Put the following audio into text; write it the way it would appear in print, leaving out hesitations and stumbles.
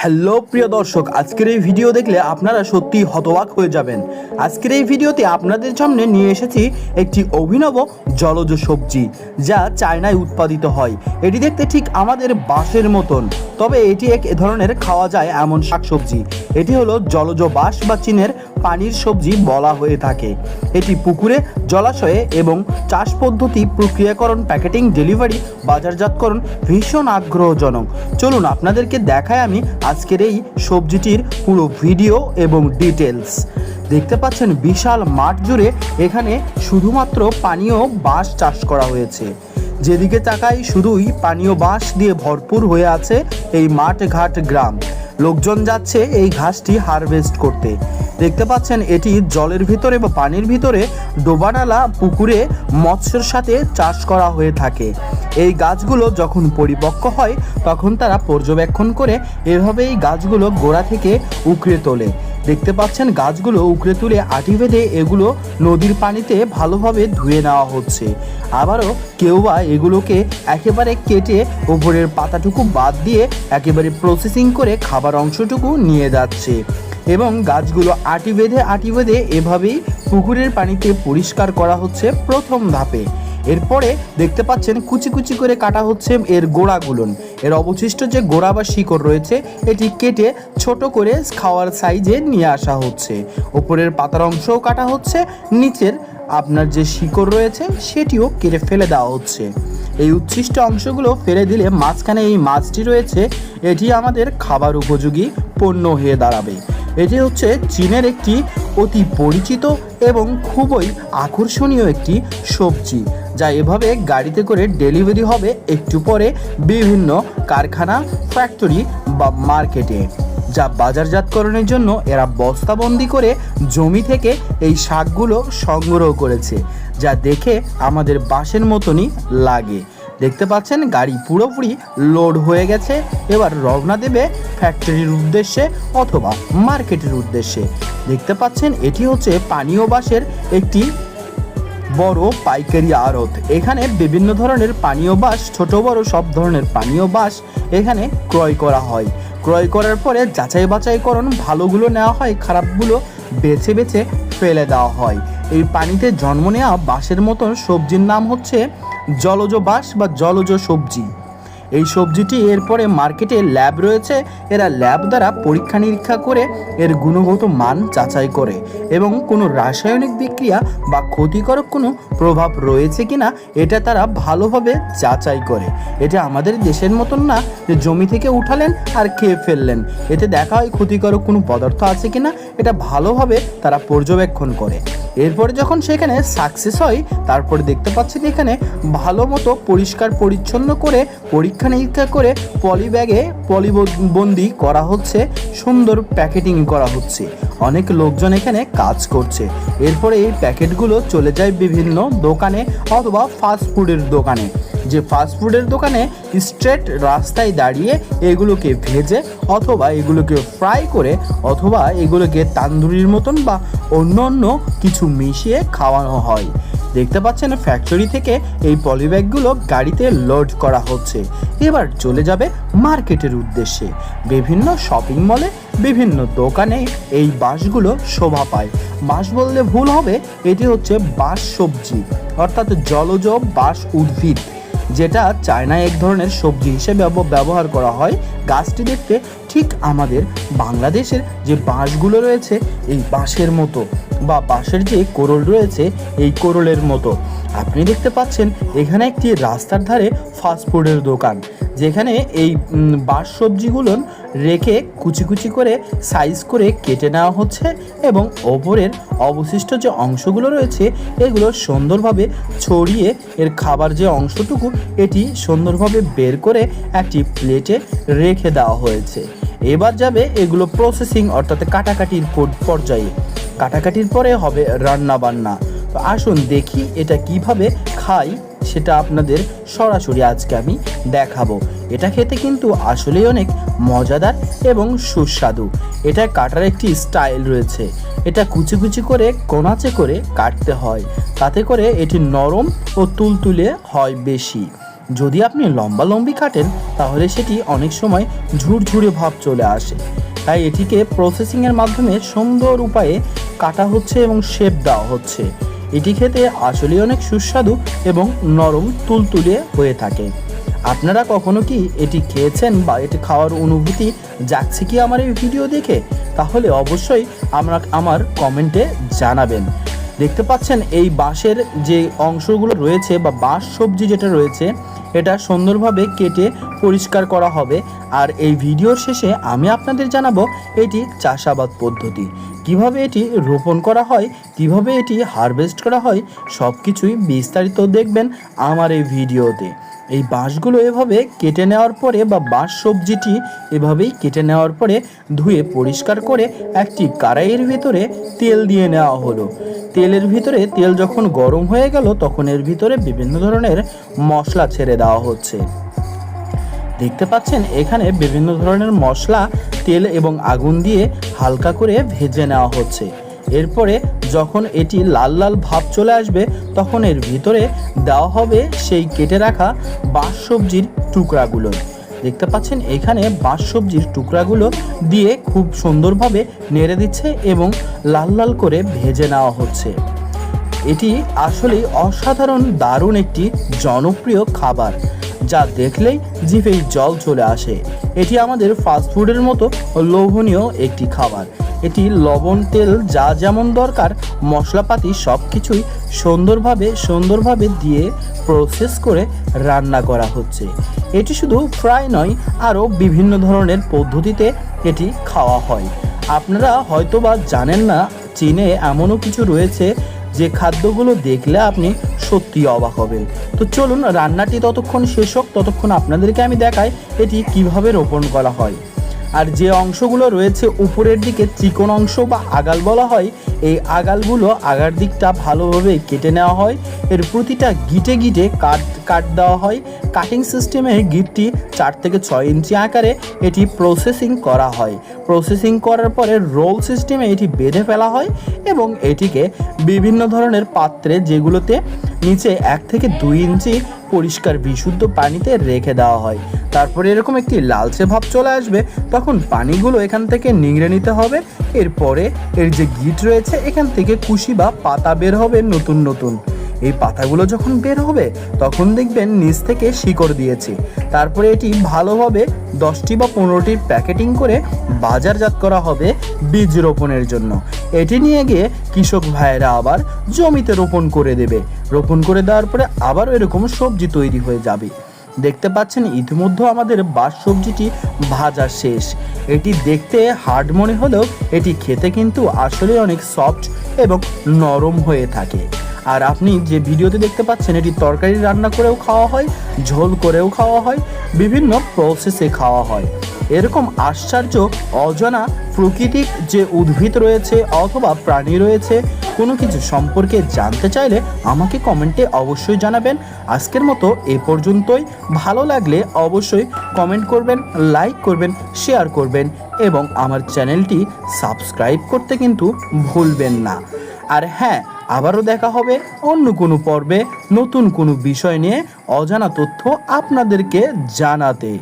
Hello প্রিয় দর্শক, আজকের এই ভিডিও দেখলে আপনারা সত্যি হতবাক হয়ে যাবেন। আজকের এই ভিডিওতে আপনাদের সামনে নিয়ে এসেছি একটি অভিনব জলজ সবজি, যা চায়নায় উৎপাদিত হয়। এটি দেখতে ঠিক আমাদের বাঁশের মতন, তবে এটি এক ধরনের খাওয়া যায় এমন শাকসবজি। এটি হলো জলজ বাঁশ বা চীনের পানির সবজি বলা হয়ে থাকে। এটি পুকুরে, জলাশয়ে এবং চাষ পদ্ধতি, প্রক্রিয়াকরণ, প্যাকেটিং, ডেলিভারি, বাজারজাতকরণ ভীষণ আগ্রহজনক। চলুন আপনাদেরকে দেখাই আমি আজকের এই সবজিটির পুরো ভিডিও এবং ডিটেলস। দেখতে পাচ্ছেন বিশাল মাঠ জুড়ে এখানে শুধুমাত্র পানীয় বাঁশ চাষ করা হয়েছে। যেদিকে তাকাই শুধুই পানীয় বাঁশ দিয়ে ভরপুর হয়ে আছে এই মাঠ ঘাট গ্রাম। লোকজন যাচ্ছে এই ঘাসটি হারভেস্ট করতে। দেখতে পাচ্ছেন এটি জলের ভিতরে বা পানির ভিতরে ডোবানালা পুকুরে মৎস্যের সাথে চাষ করা হয়ে থাকে। এই গাছগুলো যখন পরিপক্ক হয় তখন তারা পর্যবেক্ষণ করে এভাবেই গাছগুলো গোড়া থেকে উকড়ে তোলে। দেখতে পাচ্ছেন গাছগুলো উকড়ে তুলে আটি বেঁধে এগুলো নদীর পানিতে ভালোভাবে ধুয়ে নেওয়া হচ্ছে। আবারও কেউ বা এগুলোকে একেবারে কেটে ওপরের পাতাটুকু বাদ দিয়ে একেবারে প্রসেসিং করে খাবার অংশটুকু নিয়ে যাচ্ছে এবং গাছগুলো আটি বেঁধে এভাবেই পুকুরের পানিতে পরিষ্কার করা হচ্ছে প্রথম ধাপে। এরপরে দেখতে পাচ্ছেন কুচি কুচি করে কাটা হচ্ছে এর গোড়াগুলো। এর অবশিষ্ট যে গোড়া বা শিকড় রয়েছে এটি কেটে ছোট করে খাওয়ার সাইজে নিয়ে আসা হচ্ছে। ওপরের পাতার অংশও কাটা হচ্ছে, নিচের আপনার যে শিকড় রয়েছে সেটিও কেটে ফেলে দেওয়া হচ্ছে। এই উচ্ছিষ্ট অংশগুলো ফেলে দিলে মাঝখানে এই মাছটি রয়েছে, এটি আমাদের খাবার উপযোগী পণ্য হয়ে দাঁড়াবে। এটি হচ্ছে চীনের একটি অতি পরিচিত এবং খুবই আকর্ষণীয় একটি সবজি, যা এভাবে গাড়িতে করে ডেলিভারি হবে একটু পরে বিভিন্ন কারখানা, ফ্যাক্টরি বা মার্কেটে, যা বাজারজাতকরণের জন্য এরা বস্তাবন্দি করে জমি থেকে এই শাকগুলো সংগ্রহ করেছে, যা দেখে আমাদের বাঁশের মতনই লাগে। দেখতে পাচ্ছেন গাড়ি পুরোপুরি লোড হয়ে গেছে, এবার রওনা দেবে ফ্যাক্টরির উদ্দেশ্যে অথবা মার্কেটের উদ্দেশ্যে। দেখতে পাচ্ছেন এটি হচ্ছে পানীয় বাঁশের একটি বড় পাইকারি আড়ত। এখানে বিভিন্ন ধরনের পানীয় বাঁশ, ছোট বড় সব ধরনের পানীয় বাঁশ এখানে ক্রয় করা হয়। ক্রয় করার পরে যাচাই বাছাইকরণ, ভালোগুলো নেওয়া হয়, খারাপগুলো বেছে বেছে ফেলে দেওয়া হয়। এই পানিতে জন্ম নেওয়া বাঁশের মতন সবজির নাম হচ্ছে জলজ বাঁশ বা জলজ সবজি। এই সবজিটি এরপরে মার্কেটে ল্যাব রয়েছে, এরা ল্যাব দ্বারা পরীক্ষা নিরীক্ষা করে এর গুণগত মান যাচাই করে এবং কোনো রাসায়নিক বিক্রিয়া বা ক্ষতিকারক কোনো প্রভাব রয়েছে কিনা এটা তারা ভালোভাবে যাচাই করে। এটা আমাদের দেশের মতন না যে জমি থেকে উঠালেন আর খেয়ে ফেললেন। এতে দেখা হয় ক্ষতিকারক কোনো পদার্থ আছে কিনা, এটা ভালোভাবে তারা পর্যবেক্ষণ করে। এরপরে যখন সেখানে সাকসেস হয় তারপরে দেখতে পাচ্ছেন এখানে ভালো মতো পরিষ্কার পরিচ্ছন্ন করে পরীক্ষা নিরীক্ষা করে পলিব্যাগে পলিবন্দি করা হচ্ছে, সুন্দর প্যাকেটিং করা হচ্ছে। অনেক লোকজন এখানে কাজ করছে। এরপরে এই প্যাকেটগুলো চলে যায় বিভিন্ন দোকানে অথবা ফাস্টফুডের দোকানে, যে ফাস্টফুডের দোকানে স্ট্রেট রাস্তায় দাঁড়িয়ে এগুলোকে ভেজে অথবা এগুলোকে ফ্রাই করে অথবা এগুলোকে তান্দুরির মতন বা অন্য কিছু মিশিয়ে খাওয়ানো হয়। দেখতে পাচ্ছেন ফ্যাক্টরি থেকে এই পলিব্যাগগুলো গাড়িতে লোড করা হচ্ছে, এবার চলে যাবে মার্কেটের উদ্দেশ্যে। বিভিন্ন শপিং মলে, বিভিন্ন দোকানে এই বাঁশগুলো শোভা পায়। বাঁশ বললে ভুল হবে, এটি হচ্ছে বাঁশ সবজি অর্থাৎ জলজ বাঁশ উদ্ভিদ, যেটা চায়নায় এক ধরনের সবজি হিসেবে ব্যবহার করা হয়। গাছটি দেখতে ঠিক আমাদের বাংলাদেশের যে বাঁশগুলো রয়েছে এই বাঁশের মতো বা বাঁশের যে কোরল রয়েছে এই কোরলের মতো। আপনি দেখতে পাচ্ছেন এখানে একটি রাস্তার ধারে ফাস্টফুডের দোকান, যেখানে এই বাঁশ সবজিগুলো রেখে কুচি কুচি করে সাইজ করে কেটে নেওয়া হচ্ছে এবং ওপরের অবশিষ্ট যে অংশগুলো রয়েছে এগুলো সুন্দরভাবে ছড়িয়ে এর খাবার যে অংশটুকু এটি সুন্দরভাবে বের করে একটি প্লেটে রেখে দেওয়া হয়েছে। এবার যাবে এগুলো প্রসেসিং অর্থাৎ কাটাকাটির পর্যায়ে। কাটাকাটির পরে হবে রান্না বান্না। তো আসুন দেখি এটা কিভাবে খাই, সেটা আপনাদের সরাসরি আজকে আমি দেখাবো। এটা খেতে কিন্তু আসলেই অনেক মজাদার এবং সুস্বাদু। এটা কাটার একটি স্টাইল রয়েছে, এটা কুচি কুচি করে কোনাচে করে কাটতে হয়, তাতে করে এটি নরম ও তুলতুলে হয় বেশি। যদি আপনি লম্বালম্বি কাটেন তাহলে সেটি অনেক সময় ঝুরঝুরে ভাব চলে আসে। তাই এটিকে প্রসেসিংয়ের মাধ্যমে সুন্দর উপায়ে কাটা হচ্ছে এবং শেপ দেওয়া হচ্ছে। এটি খেতে আসলে অনেক সুস্বাদু এবং নরম তুলতুলে হয়ে থাকে। আপনারা কখনো কি এটি খেয়েছেন বা এটি খাওয়ার অনুভূতি যাচ্ছে কি আমার এই ভিডিও দেখে? তাহলে অবশ্যই আমার কমেন্টে জানাবেন। দেখতে পাচ্ছেন এই বাঁশের যে অংশগুলো রয়েছে বা বাঁশ সবজি যেটা রয়েছে এটা সুন্দরভাবে কেটে পরিষ্কার করা হবে। আর এই ভিডিওর শেষে আমি আপনাদের জানাবো এটি চাষাবাদ পদ্ধতি, কিভাবে এটি রোপণ করা হয়, কিভাবে এটি হারভেস্ট করা হয়, সব কিছুই বিস্তারিত দেখবেন আমার এই ভিডিওতে। এই বাঁশগুলো এভাবে কেটে নেওয়ার পরে বা বাঁশ সবজিটি এভাবেই কেটে নেওয়ার পরে ধুয়ে পরিষ্কার করে একটি কড়াইয়ের ভিতরে তেল দিয়ে নেওয়া হলো। তেলের ভিতরে তেল যখন গরম হয়ে গেল তখন এর ভিতরে বিভিন্ন ধরনের মশলা ছেড়ে দেওয়া হচ্ছে। দেখতে পাচ্ছেন এখানে বিভিন্ন ধরনের মশলা তেল এবং আগুন দিয়ে হালকা করে ভেজে নেওয়া হচ্ছে। এরপরে যখন এটি লাল লাল ভাব চলে আসবে তখন এর ভিতরে দেওয়া হবে সেই কেটে রাখা বাঁশ সবজির টুকরাগুলো। দেখতে পাচ্ছেন এখানে বাঁশ সবজির টুকরাগুলো দিয়ে খুব সুন্দরভাবে নেড়ে দিচ্ছে এবং লাল লাল করে ভেজে নেওয়া হচ্ছে। এটি আসলেই অসাধারণ দারুণ একটি জনপ্রিয় খাবার, যা দেখলেই জিভেই জল চলে আসে। এটি আমাদের ফাস্টফুডের মতো লোভনীয় একটি খাবার। এটি লবণ তেল যা যেমন দরকার মশলাপাতি সব কিছুই সুন্দরভাবে দিয়ে প্রসেস করে রান্না করা হচ্ছে। এটি শুধু ফ্রাই নয়, আরও বিভিন্ন ধরনের পদ্ধতিতে এটি খাওয়া হয়। আপনারা হয়তোবা জানেন না, চীনে এমনও কিছু রয়েছে যে খাদ্যগুলো দেখলে আপনি সত্যি অবাক হবেন। তো চলুন রান্নাটি ততক্ষণ শেষ হোক, ততক্ষণ আপনাদেরকে আমি দেখাই এটি কিভাবে রোপণ করা হয়। আর যে অংশগুলো রয়েছে উপরের দিকে চিকন অংশ বা আগাল বলা হয়, এই আগালগুলো আগার দিকটা ভালোভাবে কেটে নেওয়া হয়। এর প্রতিটা গিটে গিটে কাট দেওয়া হয়। কাটিং সিস্টেমে গিটটি 4 থেকে 6 ইঞ্চি আকারে এটি প্রসেসিং করা হয়। প্রসেসিং করার পরে রোল সিস্টেমে এটি বেঁধে ফেলা হয় এবং এটিকে বিভিন্ন ধরনের পাত্রে, যেগুলোতে নিচে 1 থেকে 2 ইঞ্চি পরিষ্কার বিশুদ্ধ পানিতে রেখে দেওয়া হয়। তারপরে এরকম একটি লালচে ভাব চলে আসবে, তখন পানিগুলো এখান থেকে নিংড়ে নিতে হবে। এরপরে এর যে গিট রয়েছে এখান থেকে কুশি বা পাতা বের হবে নতুন নতুন। এই পাতাগুলো যখন বের হবে তখন দেখবেন নিচ থেকে শিকড় দিয়েছে। তারপরে এটি ভালোভাবে 10টি বা 15টির প্যাকেটিং করে বাজারজাত করা হবে বীজ রোপণের জন্য। এটি নিয়ে গিয়ে কৃষক ভাইয়েরা আবার জমিতে রোপণ করে দেবে। রোপণ করে দেওয়ার পরে আবারও এরকম সবজি তৈরি হয়ে যাবে। দেখতে পাচ্ছেন ইতিমধ্যে আমাদের বাঁশ সবজিটি ভাজা শেষ। এটি দেখতে হার্ড মনে হলেও এটি খেতে কিন্তু আসলে অনেক সফট এবং নরম হয়ে থাকে। আর আপনি যে ভিডিওতে দেখতে পাচ্ছেন এটি তরকারি রান্না করেও খাওয়া হয়, ঝোল করেও খাওয়া হয়, বিভিন্ন প্রসেসে খাওয়া হয়। এরকম আশ্চর্য অজানা প্রাকৃতিক যে উদ্ভিদ রয়েছে অথবা প্রাণী রয়েছে, কোনো কিছু সম্পর্কে জানতে চাইলে আমাকে কমেন্টে অবশ্যই জানাবেন। আজকের মতো এ পর্যন্তই। ভালো লাগলে অবশ্যই কমেন্ট করবেন, লাইক করবেন, শেয়ার করবেন এবং আমার চ্যানেলটি সাবস্ক্রাইব করতে কিন্তু ভুলবেন না। আর হ্যাঁ, আবারও দেখা হবে অন্য কোনো পর্বে নতুন কোনো বিষয় নিয়ে অজানা তথ্য আপনাদেরকে জানাতে।